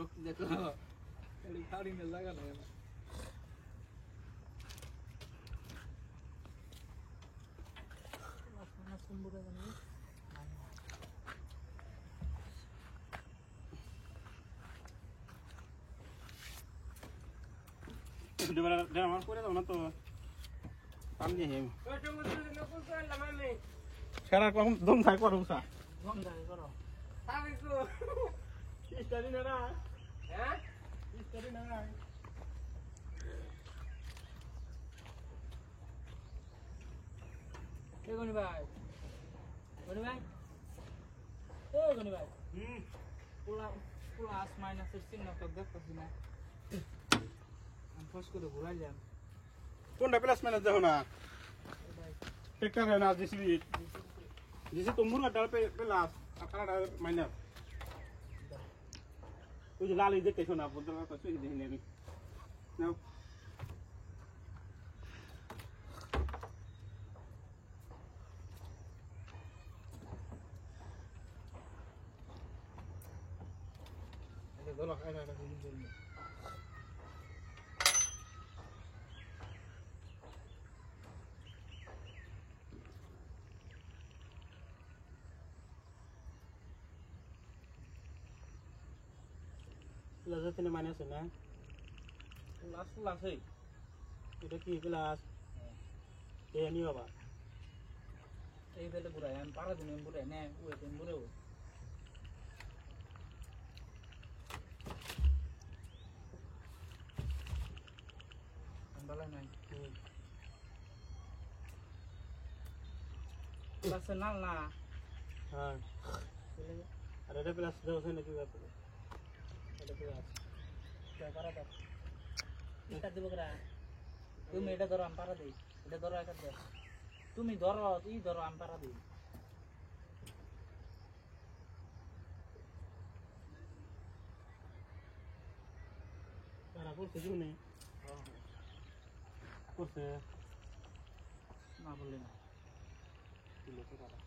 শক্তি দেখো খালি ফাড়িনে লাগা না না সুন্দর জানি dia আমার করে দাও না তো পানি হেম ওই টমেটো দিলে কোন করলাম আমি সারা কম দম থাক করো সা দম দাই করো সাবিস তো স্টাডি না হ্যাঁ স্টাডি না এ গনি ভাই এ গনি ভাই প্লাস মাইনাসের চিহ্ন তো দেখতেছি না আমি ফস করে ঘুরাইলাম কোনটা প্লাস মাইনাস দেখো না টেক্টর না জিসিবি जिसे तुम मुर्गा डाल पे प्लस अकड़ा डाल माइनस कुछ लाल इधर कैसे ना बोलते हैं कुछ इधर नहीं ना ये दोनों खाए ना Kelas ini mana sih nah? Kelas sih. Itu ki kelas. Ini apa? Ini bela burayan, para dunia burayan, uwe ten burayo. Ambalan nai. Kelas senal na. हाँ. Ada kelas dua sih nih juga. তুমি এটা ধরো আম্পারা দেই এটা ধরো একটা দে তুমি ধরো ই ধরো আম্পারা দেই তারা বলছে কি নেই করছে না বললে না বলছে তারা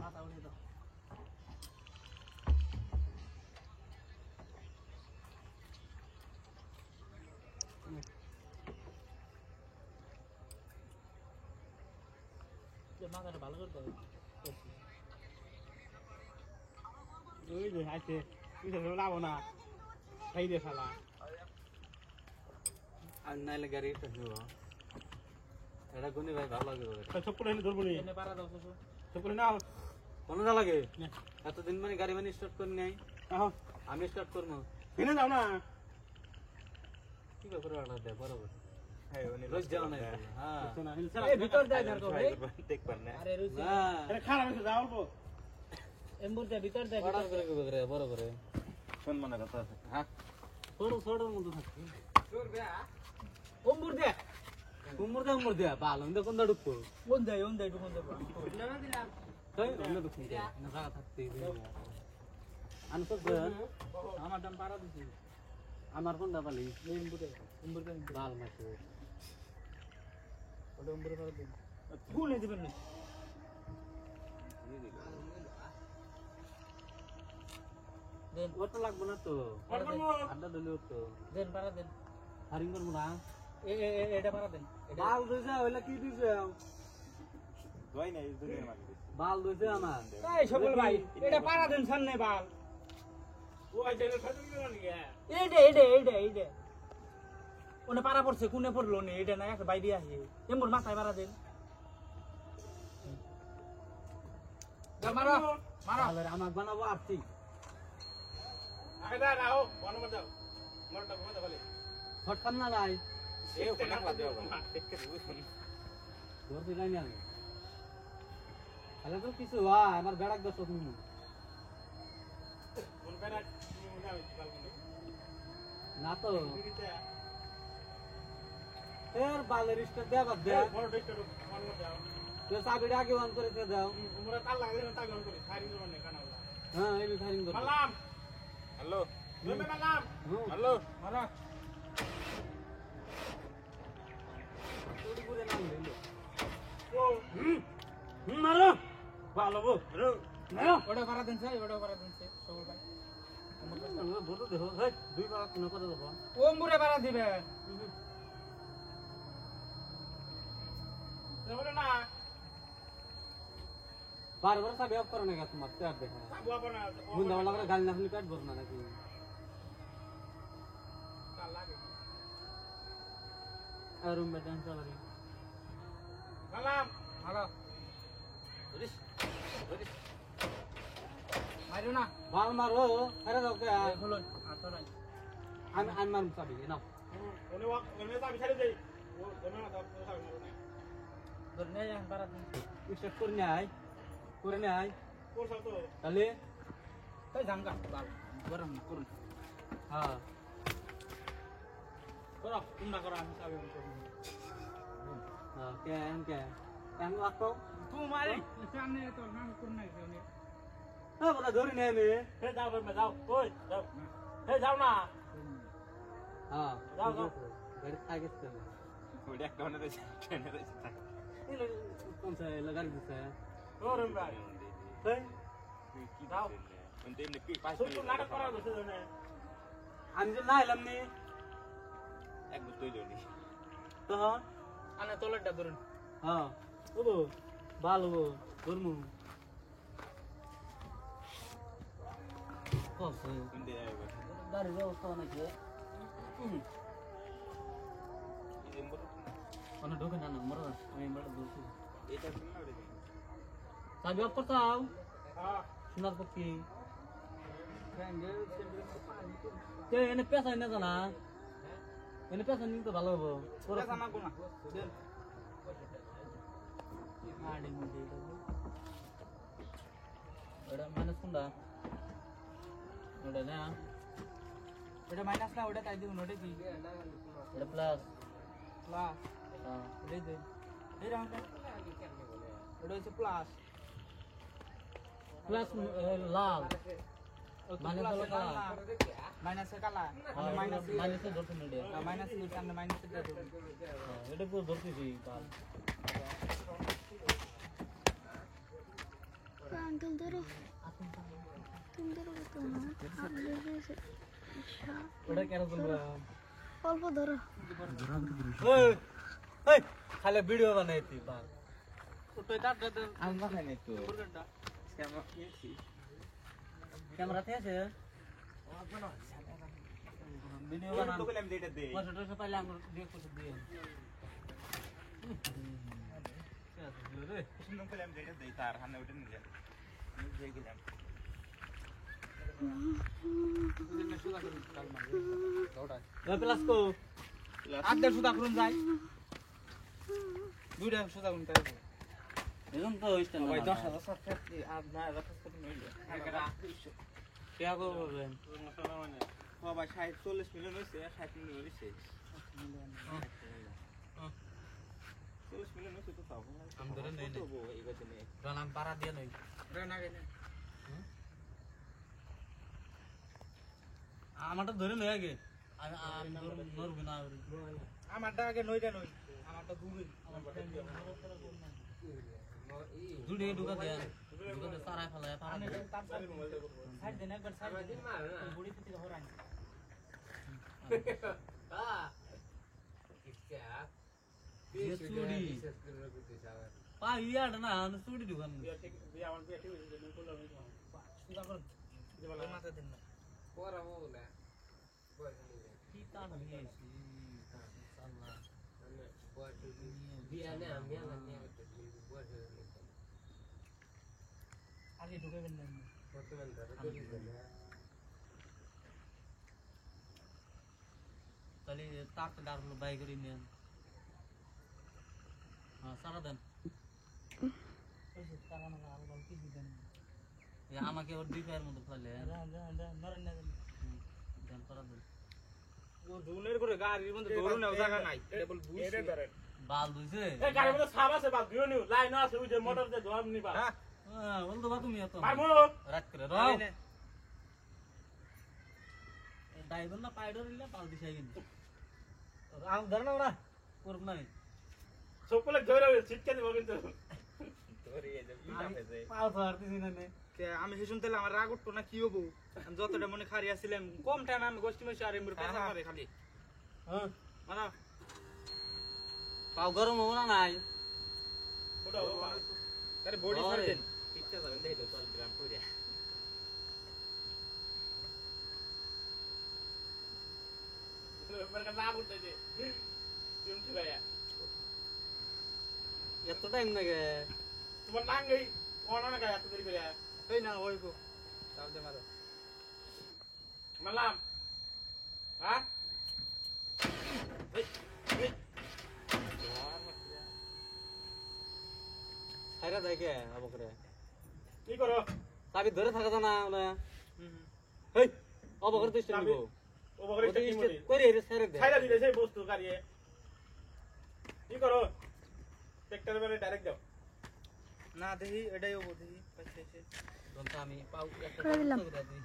মাথা উঠে দাও মাথাটা ভালো করতে হবে ওই যে আছে এটা লাবো না খাই দে শালা আর নাইলে গাড়ি এটা নিব এটা গুনি ভাই ভালো লাগে চপ্পল এনে ধরবো নি এনে পারা দাও তো চপ্পল না কোন না লাগে এতদিন মানে গাড়ি মানে স্টার্ট করে নাই আহ আমি স্টার্ট করব এনে যাও না কি করে আড়া দে বরাবর হ্যাঁ উনি রোজ যাও না হ্যাঁ শোনা এই ভিতর দেয় না তো ভাই দেখ পার না আরে রোজ না আরে খারাপ হইছে যাও অল্প এমবুর দে ভিতর দে বড় করে বড় করে শোন মনে কথা আছে হ্যাঁ ছোড়র মতো থাকে ছোড় বে ওমবুর দে ভালো ইন্দা কোনটা ঢুকবো কোন দেয় কোন দেব না দিলাম তাই না ঢুকবো না জায়গা থাকতে আন সব আমার দাম পারা দিছি আমার কোনটা পালি ওমবুর দে ভালো মাছ ওটা ওমবুর পারা দিন ফুল নিয়ে দিবেন না দেন ওটা লাগবে না তো আড্ডা দিলে তো দেন পারা দেন হারিং করব না এটা পারা দেন বাল দইছে হইলা কি দিছে দই নাই দুনিয়ার মানে বাল দইছে আমার এই সকল ভাই এটা পারা দেন সামনে বাল ও আইছে না খাদু না নি এইডে ওনে পারা পড়ছে কোনে পড়লো নে এটা না একটা বাইরে আসে এমন মাথায় পারা দেন মারো আরে আমাক বানাবো আপনি আইদা রাও বন মত দাও মোরটা ঘুমা বলে ফটকাম না ভাই এ ওখানে লাগা দাও দেখতে বুঝুন ধরতে যাই না আরে তো কিছু হয় আমার বেড়াক দছ তুমি কোন বেড়া তুমি মনে হয় না তো এর বালের স্টার দেবা দে বড় দেখতে মন মত দাও তো চাবিটা আগে অন করে দাও তোমরা তাল লাগালে না তাল অন করে খাইরিং করব না কানা হ্যাঁ এই খাইরিং করব সালাম হ্যালো তুমি সালাম হ্যালো মারা তোড়ি করে নাম বাবু ওটা করা দেন সকল ভাই বড় দেখো ভাই দুই পারা কোন করে দেবো ও মুরে পারা দিবে বলে না বারবার সাবি অফ করে না তোমার চার দেখো বাবু আপনা বুন্দা वाला করে গাল না হলে কাট বস না নাকি আর রুম মে ডান্স চলা রही সালাম হ্যালো রিস রিস মারো না বাল মারো আরে দাও কে হলো আতো নাই আমি মারুম সাবি নাও ওনে চাবি ছেড়ে দেই ও ওনে না চাবি মারো না ধরনে যান পারা দিন স্টার্ট করে নাই কোন সাথে তাহলে তাই জাঙ্গা বাল গরম করুন হ্যাঁ করো তোমরা করো আমি চাবি করব হ্যাঁ কেন লাগতো তোমারে সামনে তো নাম কোন নাই কেনে হ্যাঁ বলা ধরে নে আমি হে যাও বে যাও ওই যাও হে যাও না হ্যাঁ যাও গাড়ি আগে চল ওই একটা হনে দেছে ট্রেনে দেছে ये कौन सा है लगा दिया है ওরে ভাই भाई কি দাও ওনতে এমনি কি পাঁচ মিনিট নাটক করা হচ্ছে জানে আমি যে না এলাম নি এক বুঝ তৈরি হইনি তো হ্যাঁ আনে তোলেটা ধরুন হ্যাঁ ও ভালো ধরমু কসে কোনতে আইবো গাড়ি ব্যবস্থা নাকি ইজেম্বর কোন ঢোকে না মরা আমি বড় দূরছি এটা কি না রে চাবি অফ করতাও হ্যাঁ শোনার পক্ষে কে এনে পেশা এনে জানা এনে পেশা নিতে ভালো হবো তোর জানা কোনা আড়ি মুডি ওটা মাইনাস কোনটা ওটা না ওটা মাইনাস না ওটা তাই দিও ওটা কি ওটা প্লাস প্লাস হ্যাঁ ওটাই দে এই রাউন্ডটা ওটা হচ্ছে প্লাস প্লাস লাল মাইনাস হলো কালা মাইনাস কালা মাইনাস মাইনাসে ধরতে মিলে মাইনাস এর সামনে মাইনাসে ধরতে এটা পুরো ধরতেছি কাল আঙ্কেল ধরো তুমি ধরো তো না ওটা কেন বলবো অল্প ধরো এই এই খালি ভিডিও বানাইতি বাল তো এটা আমি বানাই নাই তো ক্যামেরা তে আছে ভিডিও বানান তো কইলাম যে এটা দে ফটো তো পাইলে আমরা দিয়ে করতে দিয়ে রে সুন্দর কইলাম যে এটা দে তার হানে ওটা নিয়ে যা আমি যাই গেলাম প্লাস কো আধা সুদা করুন যাই দুইটা সুদা করুন তাই এরকম তো হইছে না ভাই 10,000 সাবস্ক্রাইব আর না যথেষ্ট নইলে একটা কে গো বলবেন মানে ও ভাই 40 মিলিয়ন হইছে 60 মিলিয়ন হইছে 40 মিলিয়ন হইছে তো তাও আমি ধরে নেই তো এই গতে নেই নাম পারা দিয়ে নই না গেলে আমারটা ধরে নই আগে আমি নরব না আমারটা আগে নইটা নই আমারটা দূরে দূরে ঢুকা দে সারা ফেলায় পারা দে সাইড দেন একবার সাইড দে বড়ি থেকে হরান চুড়ি পা ইয়াড না চুড়ি ঢুকান আমার বিয়া ঠিক হইছে না কইলাম সুদা কর যে মাথা দেন না পড়া বলে কি তান হইছে আল্লাহ বিয়ানে আমি নিয়ে বসে আগে ঢুকাবেন না বর্তমান ধরে তাহলে তারটা ডারলো বাই করে নেন হ্যাঁ সারা দেন আমাকে ওর দুই পায়ের মতো ফেলে দেন সারা দেন ও দুনের করে গাড়ির মধ্যে দৌড় নাও জায়গা নাই কেবল বুঝছে বাল দুইছে এই গাড়ির মধ্যে সাব আছে বাদ দিও নিও লাইন আছে ওই যে মোটর যে ধোয়া নিবা হ্যাঁ বলতো বা তুমি এত মারমু রাত করে রাও ড্রাইভার না পাইডর ইল্লা পাল দিছাই কিন্তু আম ধর না ওরা করব না সকলে ধরে ছিটকে দিব কিন্তু পাও তো আর দিছি না নে আমি হেসুন তাহলে আমার রাগ উঠতো না কি হবো আমি যতটা মনে খারি আসছিলাম কম টাইম আমি গোষ্ঠী মাসে আর এমনি পেশা করে খালি হ্যাঁ মানে পাও গরম হবো না নাই ওটা তারে বডি ওরে। ছাড় দেন শিক্ষা যাবেন দেখো 10 গ্রাম করে মেরে না বলতে যে তুমি কি ভাইয়া এত টাইম লাগে তোমার নাম গই কোনা না গায় এত দেরি করে এই না ওই গো তাও দে মারো মারলাম হ্যাঁ ছাইরা দেখে অবকরে কি করো চাবি ধরে থাকা তো না ওলা হুম হেই অবকরে তো স্টেপ চাবি- নিবো ও বগরে ওতে কি স্টেপ মনে করে রে ছাইরা দে ছাইরা দিলে সেই বস্তু কারিয়ে কি করো ট্রাক্টর বেলে ডাইরেক্ট দাও না দেখি এটাই হবো দেখি পাইছে তখন তো আমি পাও একটা করে দিলাম। করে দিই